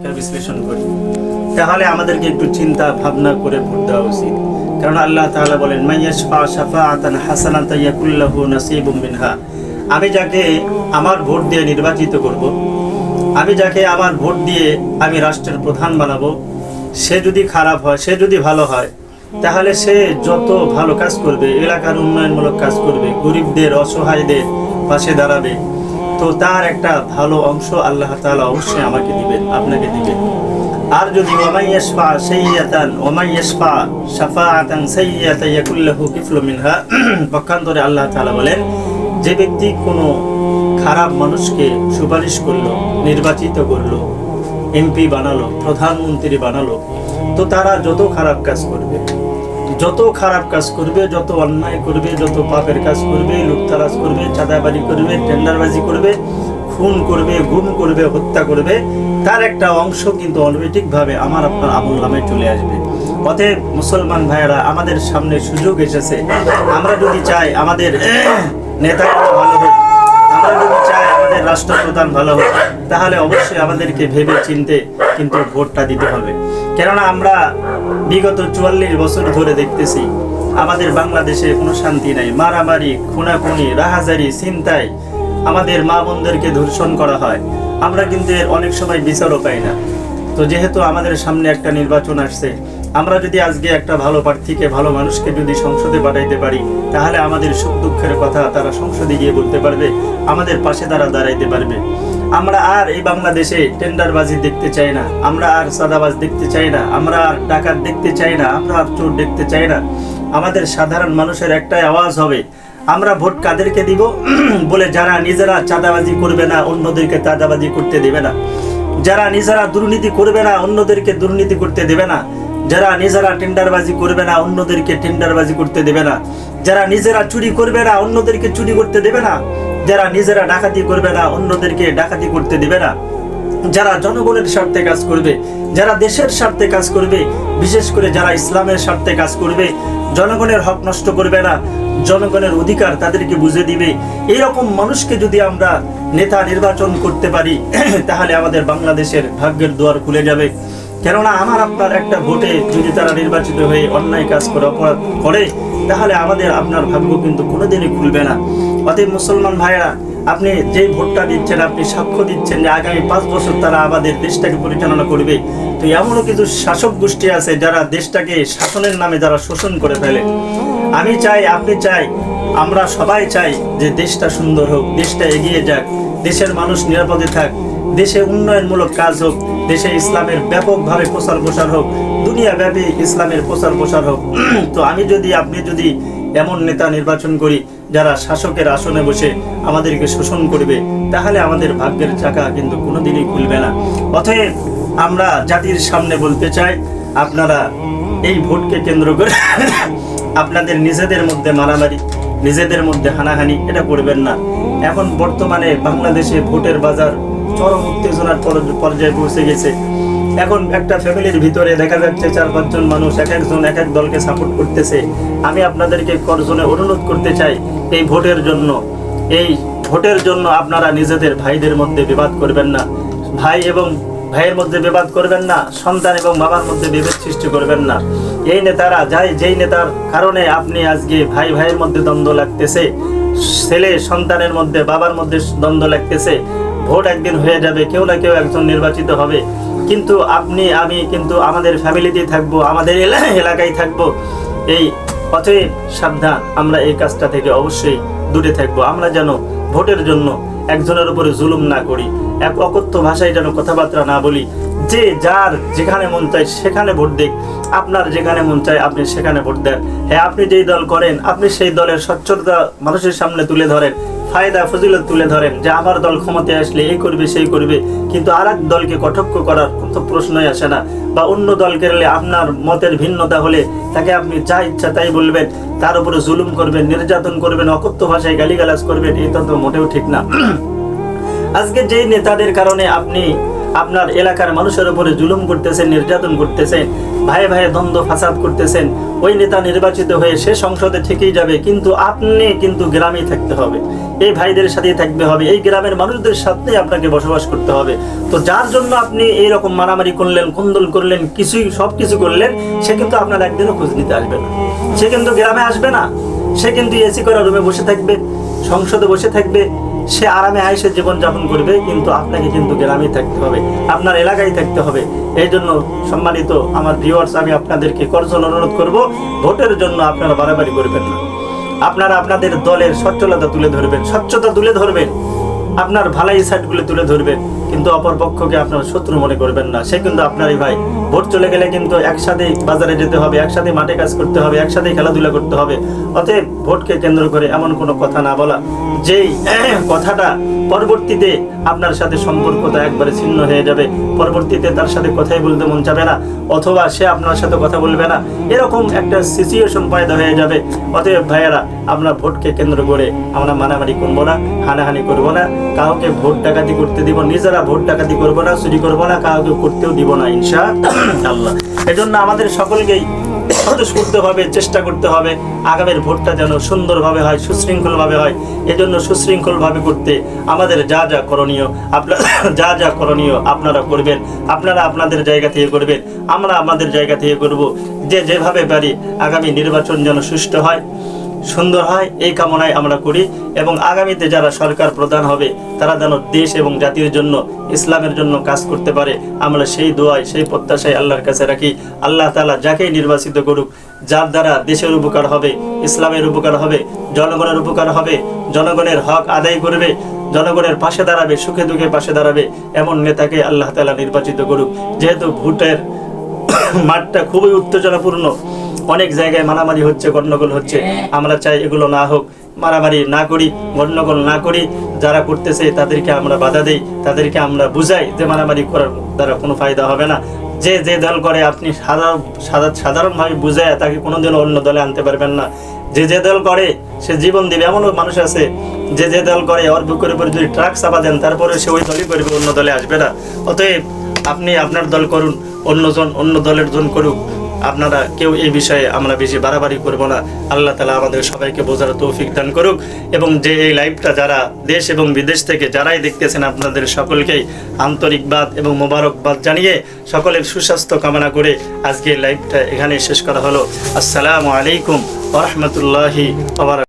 বিশ্লেষণ করি, তাহলে আমাদেরকে একটু চিন্তা ভাবনা করে ভোট দেওয়া উচিত। কারণ আল্লাহ তাআলা বলেন, মাইয়াশফা শাফাআতান হাসানাতান ইয়াকুল্লাহু নাসিবুম মিনহা। আমি যাকে আমার ভোট দিয়ে নির্বাচিত করব, আমি যাকে আমার ভোট দিয়ে আমি রাষ্ট্রের প্রধান বানাবো, সে যদি খারাপ হয়, সে যদি ভালো হয়, তাহলে সে যত ভালো কাজ করবে, এলাকার উন্নয়নমূলক কাজ করবে, গরিবদের অসহায়দের পাশে দাঁড়াবে, তো তার একটা ভালো অংশ আল্লাহ তাআলা অবশ্যই আমাকে দিবেন, আপনাকে দিবেন। আর যদি ওয়ামাইয়াশফা সাইয়্যাতান ওয়ামাইয়াশফা শাফাআতান সাইয়্যাতান ইয়াকুল্লাহু কিফলুম মিনহা, পক্ষান্তরে আল্লাহ তাআলা বলেন, যে ব্যক্তি কোনো খারাপ মানুষকে সুপারিশ করলো, নির্বাচিত করলো, এমপি বানালো, প্রধানমন্ত্রী বানালো, তো তারা যত খারাপ কাজ করবে, যত অন্যায় করবে, যত পাপের কাজ করবে, লুটতরাজ করবে, চাঁদাবাজি করবে, টেন্ডারবাজি করবে, খুন করবে, গুম করবে, হত্যা করবে, তার একটা অংশ কিন্তু অটোমেটিকভাবে আমার আপনার আমলনামায় চলে আসবে। অতএব মুসলমান ভাইয়েরা, আমাদের সামনে সুযোগ এসেছে। আমরা যদি চাই আমাদের নেতাগুলো ভালো হোক, আমরা যদি চাই আমাদের রাষ্ট্রপ্রধান ভালো হোক, তাহলে অবশ্যই আমাদেরকে ভেবে চিনতে কিন্তু ভোটটা দিতে হবে। কেননা আমরা বিগত 44 বছর ধরে দেখতেছি আমাদের বাংলাদেশে কোনো শান্তি নাই। মারামারি, খুনাখুনি, রাহাজারি, ছিনতাই, আমাদের মা বোনদেরকে ধর্ষণ করা হয়। আমরা কিন্তু এর অনেক সময় বিচারও পাই না। তো যেহেতু আমাদের সামনে একটা নির্বাচন আসছে, আমরা যদি আজকে একটা ভালো প্রার্থীকে, ভালো মানুষকে যদি সংসদে পাঠাইতে পারি, তাহলে আমাদের সুখ দুঃখের কথা তারা সংসদে গিয়ে বলতে পারবে, আমাদের পাশে তারা দাঁড়াইতে পারবে। আমরা আর এই বাংলাদেশে টেন্ডারবাজি দেখতে চাই না, আমরা আর সাদাবাজ দেখতে চাই না, আমরা আর ডাকাত দেখতে চাই না, আমরা আর চোর দেখতে চাই না। আমাদের সাধারণ মানুষের একটাই আওয়াজ হবে, আমরা ভোট কাদেরকে দিব? বলে যারা নিজেরা চাঁদাবাজি করবে না, অন্যদেরকে চাঁদাবাজি করতে দেবে না, যারা নিজেরা দুর্নীতি করবে না, অন্যদেরকে দুর্নীতি করতে দেবে না, যারা নিজেরা টেন্ডারবাজি করবে না, অন্যদেরকে টেন্ডারবাজি করতে দেবে না, যারা নিজেরা চুরি করবে না, অন্যদেরকে চুরি করতে দেবে না, যারা নিজেরা ডাকাতি করবে না, অন্যদেরকে ডাকাতি করতে দেবে না, যারা জনগণের স্বার্থে কাজ করবে, যারা দেশের স্বার্থে কাজ করবে, বিশেষ করে যারা ইসলামের স্বার্থে কাজ করবে, জনগণের হক নষ্ট করবে না, জনগণের অধিকার তাদেরকে বুঝে দিবে, এইরকম মানুষকে যদি আমরা নেতা নির্বাচন করতে পারি, তাহলে আমাদের বাংলাদেশের ভাগ্যের দুয়ার খুলে যাবে। কেননা আমার আপনার একটা ভোটে যদি তারা নির্বাচিত হয়ে অন্যায় কাজ করে, অপরাধ করে, তাহলে আমাদের আপনার ভাগ্য কিন্তু কোনোদিনই খুলবে না। অতএব মুসলমান ভাইয়েরা, আপনি যে ভোটটা দিচ্ছেন, আপনি সাক্ষ্য দিচ্ছেন যে আগামী 5 বছর তারা আমাদের দেশটাকে পরিচালনা করবে। তো এমনও কিছু শাসক গোষ্ঠী আছে যারা দেশটাকে শাসনের নামে যারা শোষণ করে ফেলে। আমি চাই, আপনি চাই, আমরা সবাই চাই যে দেশটা সুন্দর হোক, দেশটা এগিয়ে যাক, দেশের মানুষ নিরাপদে থাক, দেশে উন্নয়নমূলক কাজ হোক, দেশে ইসলামের ব্যাপকভাবে প্রচার প্রসার হোক, দুনিয়াব্যাপী ইসলামের প্রচার প্রসার হোক। তো আমি যদি, আপনি যদি এমন নেতা নির্বাচন করি যারা শাসকের আসনে বসে আমাদেরকে শোষণ করবে, তাহলে আমাদের ভাগ্যের চাকা কিন্তু কোনোদিনই খুলবে না। অতএব আমরা জাতির সামনে বলতে চাই, আপনারা এই ভোটকে কেন্দ্র করে আপনাদের নিজেদের মধ্যে মারামারি, নিজেদের মধ্যে হানাহানি এটা করবেন না। এখন বর্তমানে বাংলাদেশে ভোটের বাজার চরম উত্তেজনার পর্যায়ে পৌঁছে গেছে। এখন একটা ফ্যামিলির ভিতরে দেখা যাচ্ছে 4-5 জন মানুষ এক একজন এক এক দলকে সাপোর্ট করতেছে। আমি আপনাদেরকে করজনে অনুরোধ করতে চাই, এই ভোটের জন্য আপনারা নিজেদের ভাইদের মধ্যে বিবাদ করবেন না, ভাই এবং ভাইয়ের মধ্যে বিবাদ করবেন না, সন্তান এবং বাবার মধ্যে বিভেদ সৃষ্টি করবেন না। এই নেতারা যেই নেতার কারণে আপনি আজকে ভাই ভাইয়ের মধ্যে দ্বন্দ্ব লাগতেছে, ছেলে সন্তানের মধ্যে, বাবার মধ্যে দ্বন্দ্ব লাগতেছে, ভোট একদিন হয়ে যাবে, কেউ না কেউ একজন নির্বাচিত হবে, কিন্তু আপনি আমি কিন্তু আমাদের ফ্যামিলিতেই থাকবো, আমাদের এলাকায় থাকবো। এই অতএব সাবধান, আমরা এই কাজটা থেকে অবশ্যই দূরে থাকবো। আমরা যেন ভোটের জন্য একজনের উপরে জুলুম না করি, এক অকথ্য ভাষায় যেন কথাবার্তা না বলি, যে যার যেখানে মন চায় সেখানে ভোট দেখ, আপনার যেখানে মন চায় আপনি সেখানে ভোট দেন। হ্যাঁ, আপনি যেই দল করেন, আপনি সেই দলের স্বচ্ছতা মানুষের সামনে তুলে ধরেন, ফায়দা ফজিলত তুলে ধরেন, যে আমার দল ক্ষমতায় আসলে এই করবে সেই করবে, কিন্তু আর এক দলকে কটাক্ষ করার কোনো প্রশ্নই আসে না। বা অন্য দলকে হলে আপনার মতের ভিন্নতা হলে তাকে আপনি যা ইচ্ছা তাই বলবেন, তার উপরে জুলুম করবেন, নির্যাতন করবেন, অকথ্য ভাষায় গালিগালাজ করবেন, এটা তো মোটেও ঠিক না। আজকে যেই নেতাদের কারণে আপনি আপনার এলাকার মানুষের উপরে জুলুম করতেছেন, নির্যাতন করতেছেন, ভাইয়ে ভাইয়ে দ্বন্দ্ব ফাসাদ করতেছেন, ওই নেতা নির্বাচিত হয়ে সে সংসদে ঠিকই যাবে, কিন্তু আপনি কিন্তু গ্রামেই থাকতে হবে, এই ভাইদের সাথেই থাকতে হবে, এই গ্রামের মানুষদের সাথে আপনাকে বসবাস করতে হবে। তো যার জন্য আপনি এইরকম মারামারি করলেন, কুন্দল করলেন, সব কিছু করলেন, সে কিন্তু আপনার একদিনও খোঁজ নিতে আসবে না, সে কিন্তু গ্রামে আসবে না, সে কিন্তু এসি করা রুমে বসে থাকবে, সংসদে বসে থাকবে, সে আরামে আয়েসে জীবনযাপন করবে, কিন্তু আপনাকে কিন্তু গ্রামেই থাকতে হবে, আপনার এলাকায় থাকতে হবে। এই জন্য সম্মানিত আমার ভিউয়ার্স, আমি আপনাদেরকে করজোড়ে অনুরোধ করব, ভোটের জন্য আপনারা বাড়াবাড়ি করবেন না। আপনারা আপনাদের দলের সচ্ছলতা তুলে ধরবেন, স্বচ্ছতা তুলে ধরবেন, আপনার ভালাই সাইডগুলো তুলে ধরবেন, কিন্তু অপর পক্ষকে আপনারা শত্রু মনে করবেন না। সে কিন্তু আপনারই ভাই। ভোট চলে গেলে কিন্তু একসাথেই বাজারে যেতে হবে, একসাথে মাঠে কাজ করতে হবে, একসাথে খেলাধুলা করতে হবে। অতএব ভোটকে কেন্দ্র করে এমন কোনো কথা না বলা, যেই কথাটা পরবর্তীতে আপনার সাথে সম্পর্কটা একবারে ছিন্ন হয়ে যাবে, পরবর্তীতে তার সাথে কথাই বলতে মন যাবে না, অথবা সে আপনার সাথে কথা বলবে না, এরকম একটা সিচুয়েশন পয়দা হয়ে যাবে। অতএব ভাইয়েরা, আমরা ভোটকে কেন্দ্র করে আমরা মারামারি করবো না, হানাহানি করবো না, কাউকে ভোট ডাকাতি করতে দিব, নিজেরা ভোট ডাকাতি করবো না, চুরি করবো না, কাউকে করতেও দিব না ইনশাআল্লাহ। এজন্য আমাদের সকলকেই সদস্য করতে হবে, চেষ্টা করতে হবে আগামীর ভোটটা যেন সুন্দরভাবে হয়, সুশৃঙ্খলভাবে হয়। এজন্য সুশৃঙ্খলভাবে করতে আমাদের যা যা করণীয়, যা করণীয় আপনারা করবেন, আপনারা আপনাদের জায়গা থেকে করবেন, আমরা আমাদের জায়গা থেকে করব। যেভাবে পারি আগামী নির্বাচন যেন সুষ্ঠু হয়, সুন্দর হয়, এই কামনায় আমরা করি। এবং আগামীতে যারা সরকার প্রধান হবে, তারা যেন দেশ এবং জাতির জন্য, ইসলামের জন্য কাজ করতে পারে, আমরা সেই দোয়ায়, সেই প্রত্যাশায় আল্লাহর কাছে রাখি। আল্লাহ তাআলা যাকেই নির্বাচিত করুক, যার দ্বারা দেশের উপকার হবে, ইসলামের উপকার হবে, জনগণের উপকার হবে, জনগণের হক আদায় করবে, জনগণের পাশে দাঁড়াবে, সুখে দুঃখে পাশে দাঁড়াবে, এমন নেতাকে আল্লাহ তাআলা নির্বাচিত করুক। যেহেতু ভোটের মাঠটা খুবই উত্তেজনাপূর্ণ, অনেক জায়গায় মারামারি হচ্ছে, গন্ডগোল হচ্ছে, আমরা চাই এগুলো না হোক, মারামারি না করি, গন্ডগোল না করি। যারা করতেছে তাদেরকে আমরা বাধা দেই, তাদেরকে আমরা বুঝাই যে মারামারি করার দ্বারা কোনো ফায়দা হবে না। যে দল করে আপনি সাধারণভাবে বুঝায় তাকে কোনোদিনও অন্য দলে আনতে পারবেন না। যে দল করে সে জীবন দিবে, এমনও মানুষ আছে যে দল করে ওর বুকের উপরে যদি ট্রাক চাপা দেন, তারপরে সে ওই দলই করবে, অন্য দলে আসবে না। অতএব আপনি আপনার দল করুন, অন্যজন অন্য দলের জন করুক, আপনারা কেউ এই বিষয়ে আমরা বেশি বাড়াবাড়ি করব না। আল্লাহ তাআলা আমাদের সবাইকে বোঝার তৌফিক দান করুক। এবং যে এই লাইভটা যারা দেশ এবং বিদেশ থেকে যারাই দেখতেছেন, আপনাদের সকলকেই আন্তরিকবাদ এবং মোবারকবাদ জানিয়ে সকলের সুস্বাস্থ্য কামনা করে আজকে লাইভটা এখানে শেষ করা হলো। আসসালামু আলাইকুম ওয়া রাহমাতুল্লাহি ওয়া বারাকাতুহু।